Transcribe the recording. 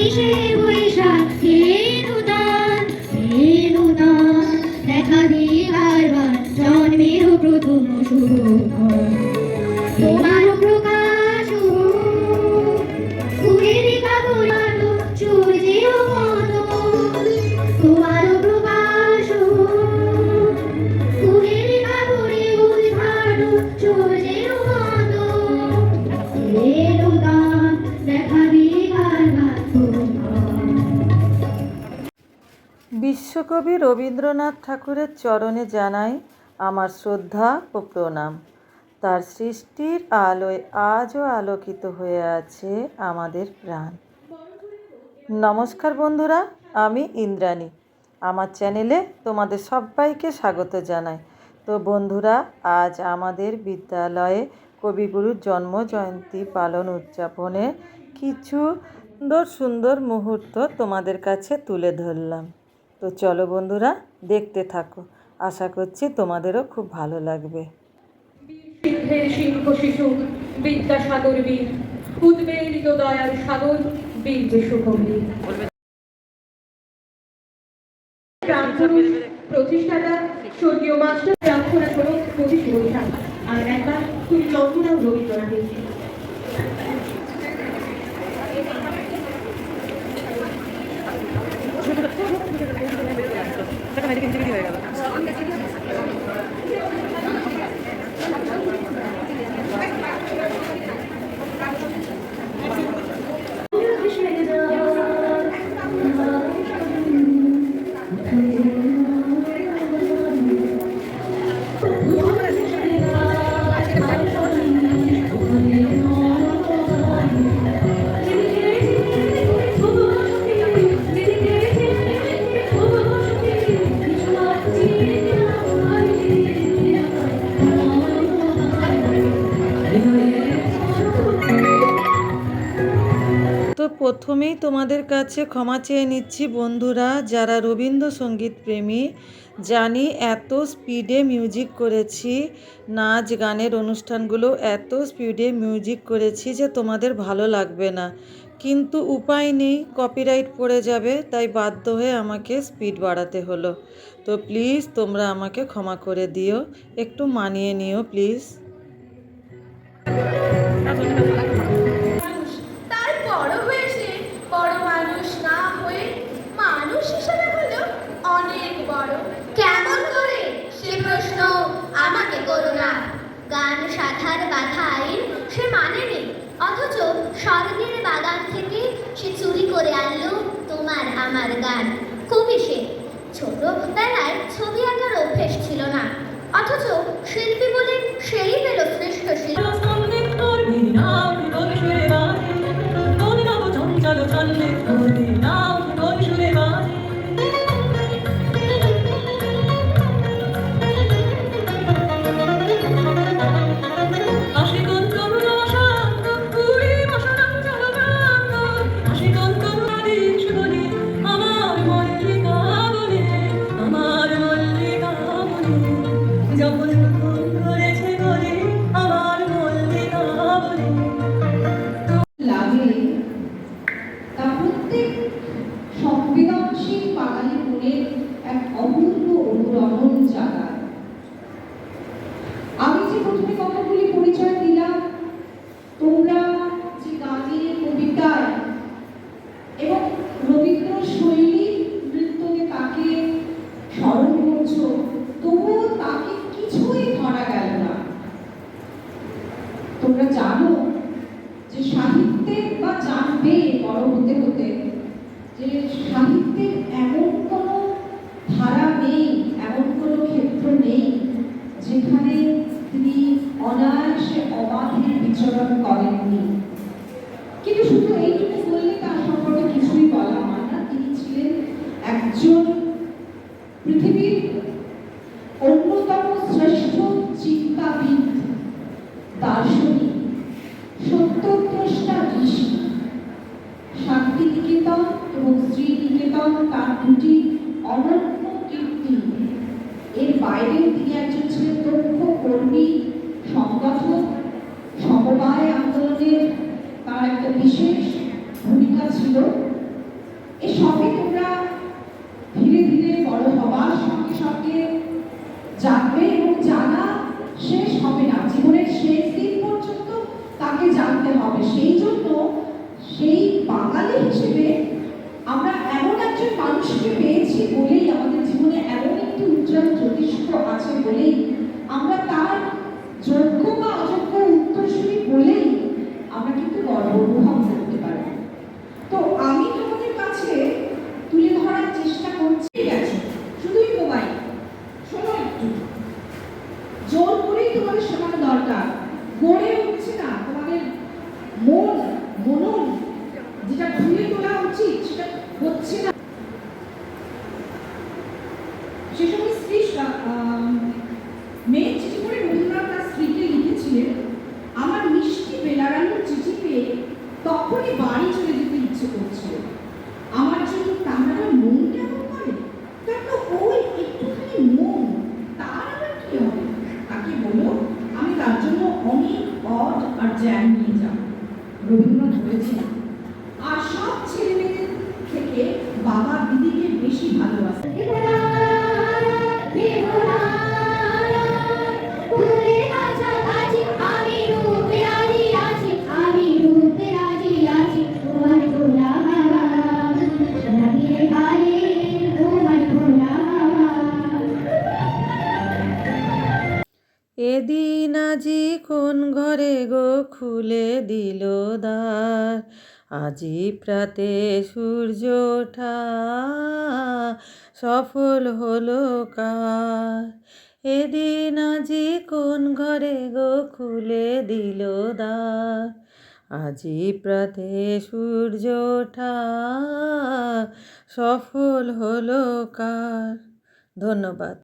পঁচিশে বৈশাখ ধেনুদান ধেনুদান দেখা দিবার জন্মের প্রথম শুভক্ষণ তোমার প্রকাশ ফুলের কাগজ সূর্যের মতো তোমার প্রকাশ ফুলের কাগজে উদ্ঘাট সূর্যের মতো ধেনুদান দেখা দিবার বিশ্বকবি রবীন্দ্রনাথ ঠাকুরের চরণে জানাই আমার শ্রদ্ধা ও প্রণাম। তার সৃষ্টির আলোয় আজও আলোকিত হয়ে আছে আমাদের প্রাণ। নমস্কার বন্ধুরা, আমি ইন্দ্রাণী। আমার চ্যানেলে তোমাদের সবাইকে স্বাগত জানাই। তো বন্ধুরা, আজ আমাদের বিদ্যালয়ে কবিগুরুর জন্মজয়ন্তী পালন উদযাপনে কিছু সুন্দর সুন্দর মুহূর্ত তোমাদের কাছে তুলে ধরলাম। তো চলো বন্ধুরা, দেখতে থাকো। আশা করছি তোমাদেরও খুব ভালো লাগবে। সিদ্ধের সিংহ শিশু বিদ্যাসাগর বীর, উদ্বেলিত দয়ার সাগর বীর যে শুভবীর। প্রতিষ্ঠাতা স্বর্গীয় মাস্টার প্রার্থনা করো 25 বৈশাখ। আর একবার তুমি চন্দ্রনাও রবীন্দ্রনাথের হয়ে গেল। তো প্রথমেই তোমাদের কাছে ক্ষমা চেয়ে নিচ্ছি বন্ধুরা, যারা রবীন্দ্রসঙ্গীত প্রেমী। জানি এত স্পিডে মিউজিক করেছি, নাচ গানের অনুষ্ঠানগুলো এত স্পিডে মিউজিক করেছি যে তোমাদের ভালো লাগবে না, কিন্তু উপায় নেই, কপিরাইট পড়ে যাবে, তাই বাধ্য হয়ে আমাকে স্পিড বাড়াতে হলো। তো প্লিজ তোমরা আমাকে ক্ষমা করে দিও, একটু মানিয়ে নিও প্লিজ। কেমন করে সে প্রশ্ন আমাকে করো না। গান সাধার বাধা আইন সে মানে নেই, অথচ স্বর্গের বাগান থেকে সে চুরি করে আনলো তোমার আমার গান। কবি সে, ছোটবেলায় ছবি আঁকার অভ্যেস ছিল না, অথচ শিল্পী বলে সেই পেল শ্রেষ্ঠ শিল্পী। সংবেদনশীল বাঙালি মনের এক অপূর্ব অনুরণন জাগায়। আমি যে প্রথমে কথাগুলি পরিচয় দিলাম, তোমরা যে গানে, কবিতায় এবং রবীন্দ্র শৈলী নৃত্যকে তাকে স্মরণ করছো, তবুও তাকে কিছুই ধরা গেল না। তোমরা জানো যে সাহিত্যের, বা জানবে বড় হতে হতে, যে সাহিত্যের এমন কোনো ধারা নেই, এমন কোনো ক্ষেত্র নেই যেখানে তিনি অনায়াসে অবাধে বিচরণ করেননি। কিন্তু শুধু এইটুকু বললে তার সম্পর্কে কিছুই বলা হয় না। তিনি ছিলেন একজন পৃথিবীর অন্যতম শ্রেষ্ঠ চিন্তাবিদ, দার্শনিক, সত্যদ্রষ্টা ঋষি। শান্তিনিকেতন এবং শ্রীনিকেতন তার দুটি অনন্য কীর্তি। এর বাইরেও তিনি একজন ছিলেন দক্ষ কর্মী, সংগঠক, সমবায় আন্দোলনের তার একটা বিশেষ ভূমিকা ছিল। জানতে হবে। সেই জন্য সেই বাঙালি হিসেবে আমরা এমন একজন মানুষকে পেয়েছি বলেই, আমাদের জীবনে এমন একটি উজ্জ্বল জ্যোতিষ্ক আছে বলেই, আমরা তার যোগ্য বা অযোগ্য উত্তরসূরি বলেই আমরা কিন্তু গর্ব অনুভব করতে পারি। তো আমি তোমাদের কাছে তুলে ধরার চেষ্টা করছি, ঠিক আছে, শুধুই মোবাইল শোনো, একটু জোর করেই তোমাদের শোনানো দরকার, গড়ে উঠছে না তোমাদের মনন যেটা ঘুরে তোলা উচিত সেটা হচ্ছে না। সে সময় স্ত্রী মেয়ে চিঠি করে রবীন্দ্রনাথ তার স্ত্রীকে লিখেছিলেন, আমার মিষ্টি বেলারানোর চিঠি পেয়ে তখনই বাড়ি চলে যেতে ইচ্ছে করছিল। আমার জন্য তাহার মন কেমন করে, তার তো ওই একটুখানি মন, তার আবার কি হবে, তাকে বলো আমি তার জন্য অনেক অড আর জ্যাম নিয়ে যাব। রবীন্দ্রনাথ বলেছেন, আর সব ছেলে মেয়েদের থেকে বাবা দিদিকে বেশি ভালোবাসে। এদিন আজি কোন ঘরে গো খুলে দিল দ্বার, আজি প্রাতে সূর্য ওঠা সফল হলো কার। এদিন আজি কোন ঘরে গো খুলে দিল দ্বার, আজি প্রাতে সূর্য ওঠা সফল হলো কার। ধন্যবাদ।